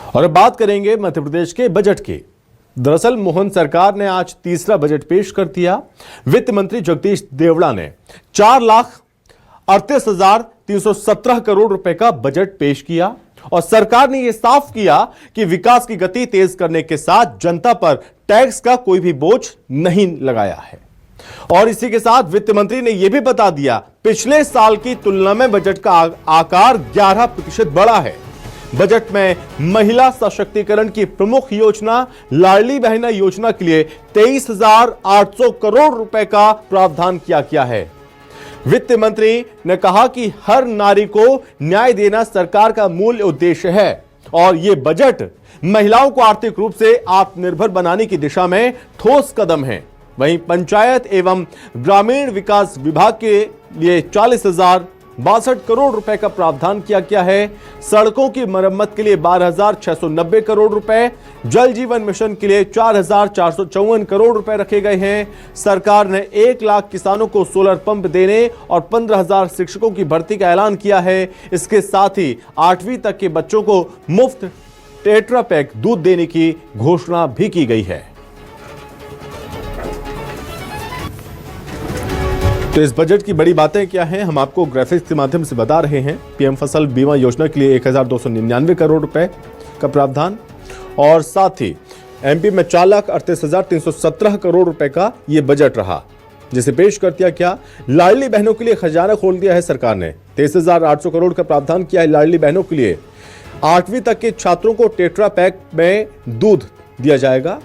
और अब बात करेंगे मध्य प्रदेश के बजट की। दरअसल मोहन सरकार ने आज तीसरा बजट पेश कर दिया। वित्त मंत्री जगदीश देवड़ा ने 4,38,317 करोड़ रुपए का बजट पेश किया और सरकार ने यह साफ किया कि विकास की गति तेज करने के साथ जनता पर टैक्स का कोई भी बोझ नहीं लगाया है। और इसी के साथ वित्त मंत्री ने यह भी बता दिया पिछले साल की तुलना में बजट का आकार 11% बढ़ा है। बजट में महिला सशक्तिकरण की प्रमुख योजना लाडली बहन योजना के लिए 23,800 करोड़ रुपए का प्रावधान किया गया है। वित्त मंत्री ने कहा कि हर नारी को न्याय देना सरकार का मूल उद्देश्य है और यह बजट महिलाओं को आर्थिक रूप से आत्मनिर्भर बनाने की दिशा में ठोस कदम है। वहीं पंचायत एवं ग्रामीण विकास विभाग के लिए 40,062 करोड़ रुपए का प्रावधान किया गया है। सड़कों की मरम्मत के लिए 12,690 करोड़ रुपए, जल जीवन मिशन के लिए 4,454 करोड़ रुपए रखे गए हैं। सरकार ने 1 लाख किसानों को सोलर पंप देने और 15,000 शिक्षकों की भर्ती का ऐलान किया है। इसके साथ ही 8वीं तक के बच्चों को मुफ्त टेट्रा पैक दूध देने की घोषणा भी की गई है। तो इस बजट की बड़ी बातें क्या हैं, हम आपको ग्राफिक्स के माध्यम से बता रहे हैं। पीएम फसल बीमा योजना के लिए 1,299 करोड़ रुपए का प्रावधान और साथ ही एमपी में 4,38,317 करोड़ रुपए का यह बजट रहा, जिसे पेश कर दिया गया। लाडली बहनों के लिए खजाना खोल दिया है सरकार ने। 23,800 करोड़ का प्रावधान किया है लाडली बहनों के लिए। 8वीं तक के छात्रों को टेट्रा पैक में दूध दिया जाएगा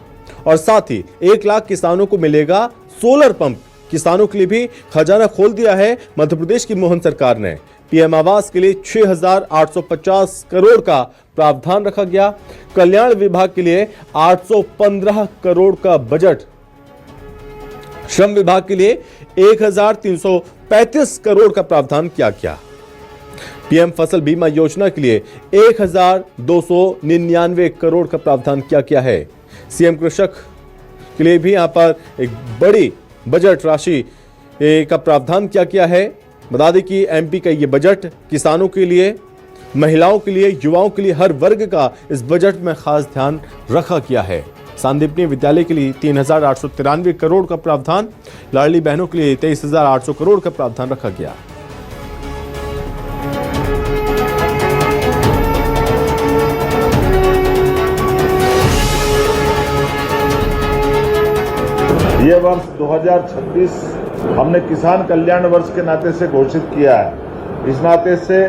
और साथ ही 1 लाख किसानों को मिलेगा सोलर पंप। किसानों के लिए भी खजाना खोल दिया है मध्य प्रदेश की मोहन सरकार ने। पीएम आवास के लिए 6,850 करोड़ का प्रावधान रखा गया। कल्याण विभाग के लिए 815 करोड़ का बजट, श्रम विभाग के लिए 1,335 करोड़ का प्रावधान किया गया। पीएम फसल बीमा योजना के लिए 1,299 करोड़ का प्रावधान किया गया है। सीएम कृषक के लिए भी यहां पर एक बड़ी बजट राशि का प्रावधान किया गया है। बता दें कि एमपी का यह बजट किसानों के लिए, महिलाओं के लिए, युवाओं के लिए, हर वर्ग का इस बजट में खास ध्यान रखा गया है। सांदीपनी विद्यालय के लिए 3,893 करोड़ का प्रावधान, लाडली बहनों के लिए 23,800 करोड़ का प्रावधान रखा गया। ये वर्ष 2026 हमने किसान कल्याण वर्ष के नाते से घोषित किया है। इस नाते से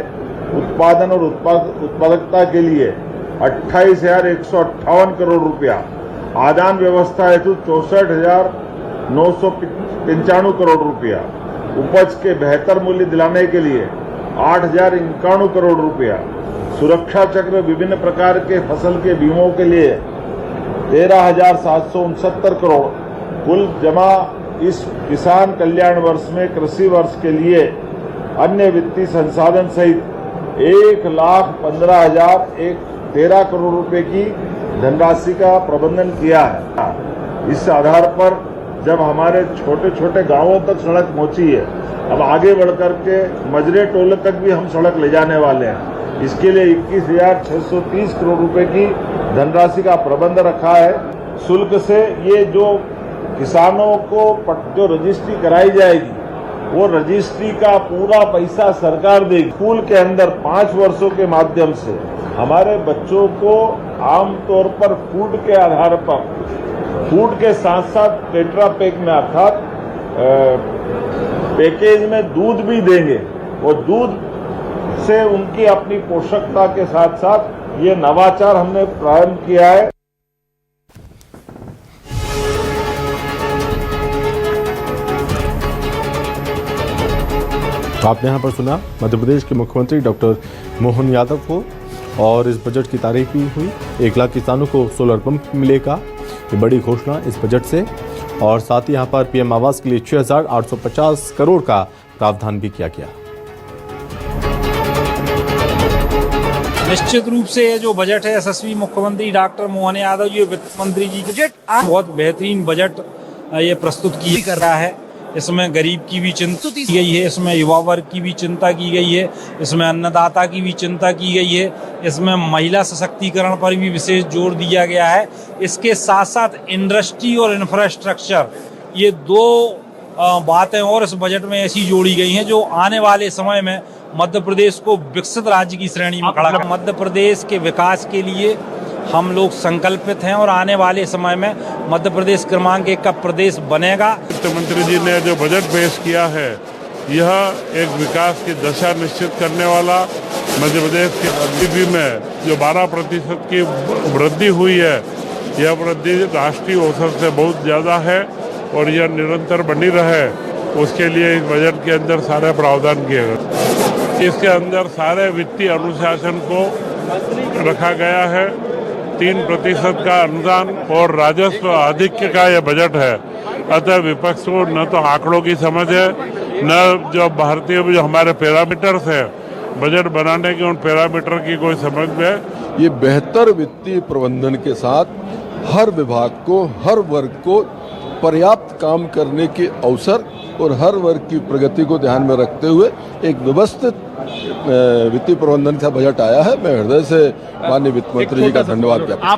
उत्पादन और उत्पादकता के लिए 28,158 करोड़ रुपया, आदान व्यवस्था हेतु 64,995 करोड़ रुपया, उपज के बेहतर मूल्य दिलाने के लिए 8,091 करोड़ रुपया, सुरक्षा चक्र विभिन्न प्रकार के फसल के बीमों के लिए 13,769 करोड़। कुल जमा इस किसान कल्याण वर्ष में कृषि वर्ष के लिए अन्य वित्तीय संसाधन सहित 1,15,013 करोड़ रुपए की धनराशि का प्रबंधन किया है। इस आधार पर जब हमारे छोटे छोटे गांवों तक सड़क पहुंची है, अब आगे बढ़कर के मजरे टोले तक भी हम सड़क ले जाने वाले हैं। इसके लिए 21,630 करोड़ रुपए की धनराशि का प्रबंध रखा है। शुल्क से ये जो किसानों को जो रजिस्ट्री कराई जाएगी, वो रजिस्ट्री का पूरा पैसा सरकार देगी। स्कूल के अंदर 5 वर्षों के माध्यम से हमारे बच्चों को आमतौर पर फूड के आधार पर, फूड के साथ साथ टेट्रा पैक में अर्थात पैकेज में दूध भी देंगे। वो दूध से उनकी अपनी पोषकता के साथ साथ ये नवाचार हमने प्रारंभ किया है। आपने यहां पर सुना मध्य प्रदेश के मुख्यमंत्री डॉक्टर मोहन यादव को और इस बजट की तारीफ भी हुई। 1 लाख किसानों को सोलर पंप मिलेगा, ये बड़ी घोषणा इस बजट से। और साथ ही यहां पर पीएम आवास के लिए 6,850 करोड़ का प्रावधान भी किया गया। निश्चित रूप से ये जो बजट है यशस्वी मुख्यमंत्री डॉक्टर मोहन यादव जी, वित्त मंत्री जी, बजट बहुत बेहतरीन बजट ये प्रस्तुत कर रहा है। इसमें गरीब की भी चिंता की गई है, इसमें युवा वर्ग की भी चिंता की गई है, इसमें अन्नदाता की भी चिंता की गई है, इसमें महिला सशक्तिकरण पर भी विशेष जोर दिया गया है। इसके साथ साथ इंडस्ट्री और इंफ्रास्ट्रक्चर, ये दो बातें और इस बजट में ऐसी जोड़ी गई हैं जो आने वाले समय में मध्य प्रदेश को विकसित राज्य की श्रेणी में खड़ा कर मध्य प्रदेश के विकास के लिए हम लोग संकल्पित हैं और आने वाले समय में मध्य प्रदेश क्रमांक 1 का प्रदेश बनेगा। वित्त मंत्री जी ने जो बजट पेश किया है, यह एक विकास की दशा निश्चित करने वाला, मध्य प्रदेश की जीडीपी में जो 12% की वृद्धि हुई है, यह वृद्धि राष्ट्रीय औसत से बहुत ज़्यादा है और यह निरंतर बनी रहे, उसके लिए इस बजट के अंदर सारे प्रावधान किए गए। इसके अंदर सारे वित्तीय अनुशासन को रखा गया है। 3% का अनुदान और राजस्व आधिक्य का यह बजट है। अतः विपक्ष को न तो आंकड़ों की समझ है, न जो भारतीय जो हमारे पैरामीटर्स हैं बजट बनाने के, उन पैरामीटर की कोई समझ में। ये बेहतर वित्तीय प्रबंधन के साथ हर विभाग को, हर वर्ग को पर्याप्त काम करने के अवसर और हर वर्ग की प्रगति को ध्यान में रखते हुए एक व्यवस्थित वित्तीय प्रबंधन का बजट आया है। मैं हृदय से माननीय वित्त मंत्री जी का धन्यवाद करता हूं।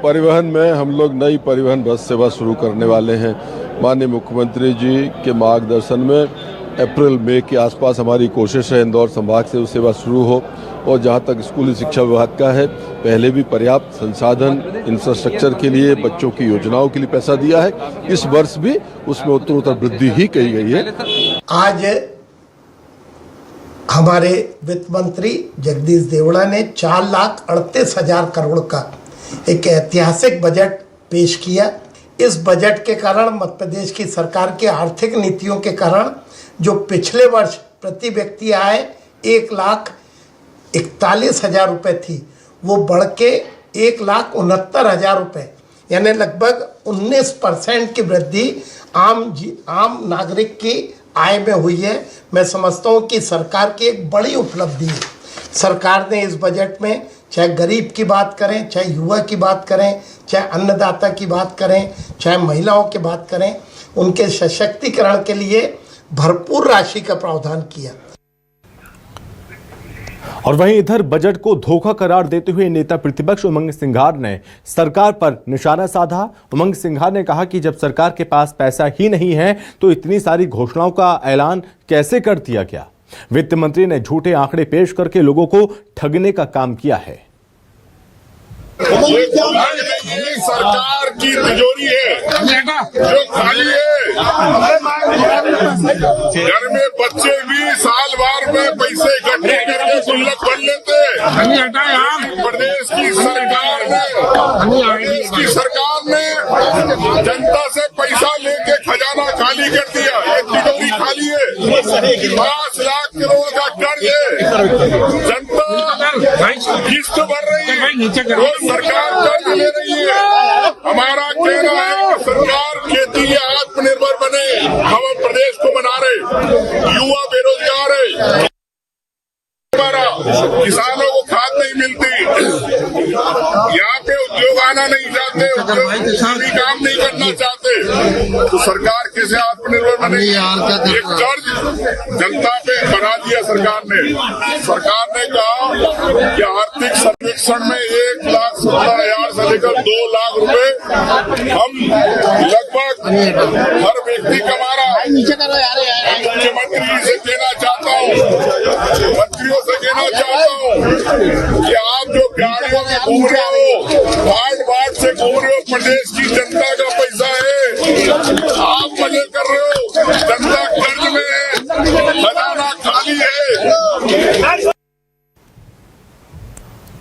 परिवहन में हम लोग नई परिवहन बस सेवा शुरू करने वाले हैं। माननीय मुख्यमंत्री जी के मार्गदर्शन में अप्रैल मई के आसपास हमारी कोशिश है इंदौर संभाग से वो सेवा शुरू हो। और जहां तक स्कूली शिक्षा विभाग का है, पहले भी पर्याप्त संसाधन इंफ्रास्ट्रक्चर के लिए, बच्चों की योजनाओं के लिए पैसा दिया है। इस वर्ष भी उसमें उत्तरोत्तर वृद्धि ही की गई है। आज हमारे वित्त मंत्री जगदीश देवड़ा ने 4,38,000 करोड़ का एक ऐतिहासिक बजट पेश किया। इस बजट के कारण मध्य प्रदेश की सरकार की आर्थिक नीतियों के कारण जो पिछले वर्ष प्रति व्यक्ति आय 1,41,000 रुपये थी, वो बढ़ के 1,69,000 रुपये, यानी लगभग 19% की वृद्धि आम नागरिक की आय में हुई है। मैं समझता हूँ कि सरकार की एक बड़ी उपलब्धि है। सरकार ने इस बजट में चाहे गरीब की बात करें, चाहे युवा की बात करें, चाहे अन्नदाता की बात करें, चाहे महिलाओं की बात करें, उनके सशक्तिकरण के लिए भरपूर राशि का प्रावधान किया। और वहीं इधर बजट को धोखा करार देते हुए नेता प्रतिपक्ष उमंग सिंघार ने सरकार पर निशाना साधा। उमंग सिंघार ने कहा कि जब सरकार के पास पैसा ही नहीं है तो इतनी सारी घोषणाओं का ऐलान कैसे कर दिया गया। वित्त मंत्री ने झूठे आंकड़े पेश करके लोगों को ठगने का काम किया है। ये सरकार की तिजोरी है जो खाली है। घर में बच्चे भी साल भर में पैसे इकट्ठे करके गुल्लक भर लेते। प्रदेश की सरकार ने जनता से पैसा लेके खजाना खाली कर दिया। ये तिजोरी खाली है। 5 लाख करोड़ का कर्ज है। जनता किस्त भर रही है, सरकार कर्ज ले रही है। हमारा कहना है कि सरकार खेती में आत्मनिर्भर बने। हम प्रदेश को बना रहे, युवा बेरोजगार है, किसानों को खाद नहीं मिलती, यहाँ पे उद्योग आना नहीं चाहते, उद्योग भी काम नहीं करना चाहते, तो सरकार कैसे आत्मनिर्भर बने। ये कर्ज जनता पे बना दिया सरकार ने। सरकार ने कहा कि आर्थिक सर्वेक्षण में 1,17,000 से लेकर 2 लाख रुपए हम लगभग हर व्यक्ति कमा रहा है। मुख्यमंत्री से कहना चाहता हूँ, मंत्रियों से कहना चाहता हूँ कि आप जो गाड़ियों में घूम रहे हो, वार्ड से घूम रहे हो, प्रदेश की जनता का पैसा है। आप मजे कर रहे हो, जनता कर्ज में है, खजाना खाली है।